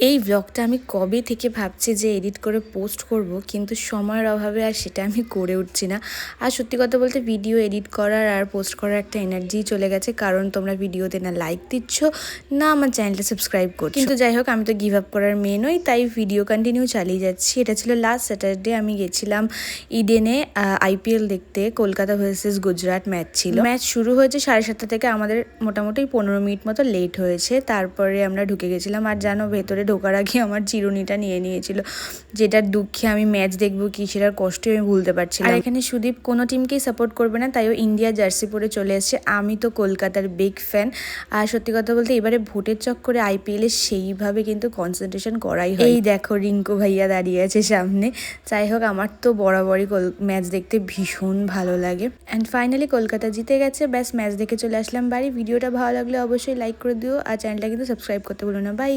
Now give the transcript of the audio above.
এই ব্লগটা আমি কবে থেকে ভাবছি যে এডিট করে পোস্ট করব, কিন্তু সময়ের অভাবে আর সেটা আমি করে উঠছি না। আর সত্যি কথা বলতে ভিডিও এডিট করার আর পোস্ট করার একটা এনার্জি চলে গেছে, কারণ তোমরা ভিডিওতে না লাইক দিচ্ছ না আমার চ্যানেলটা সাবস্ক্রাইব করছো। কিন্তু যাই হোক, আমি তো গিভ আপ করার মেয়ে নই, তাই ভিডিও কন্টিনিউ চালিয়ে যাচ্ছি। এটা ছিল লাস্ট স্যাটারডে, আমি গেছিলাম ইডেনে আইপিএল দেখতে। কলকাতা ভার্সেস গুজরাট ম্যাচ ছিল। ম্যাচ শুরু হয়েছে 7:30 থেকে, আমাদের মোটামুটি 15 মিনিট মতো লেট হয়েছে। তারপরে আমরা ঢুকে গেছিলাম, আর জানো ভেতরে ঢোকার আগে আমার চিরুনিটা নিয়ে নিয়েছিল, যেটার দুঃখে আমি ম্যাচ দেখবো কি সেটার কষ্টে আমি ভুলতে পারছিলাম। আর এখানে সুদীপ কোনো টিমকেই সাপোর্ট করবে না, তাই ও ইন্ডিয়া জার্সি পরে চলে এসেছে। আমি তো কলকাতার বিগ ফ্যান। আর সত্যি কথা বলতে এবারে ভোটের চক্করে আইপিএল এ সেইভাবে কিন্তু কনসেন্ট্রেশন করাই হয়। এই দেখো রিঙ্কু ভাইয়া দাঁড়িয়ে আছে সামনে। যাই হোক, আমার তো বরাবরই ম্যাচ দেখতে ভীষণ ভালো লাগে। অ্যান্ড ফাইনালি কলকাতা জিতে গেছে। ব্যাস ম্যাচ দেখে চলে আসলাম বাড়ি। ভিডিওটা ভালো লাগলে অবশ্যই লাইক করে দিও, আর চ্যানেলটা কিন্তু সাবস্ক্রাইব করতে ভুলো না। বাই।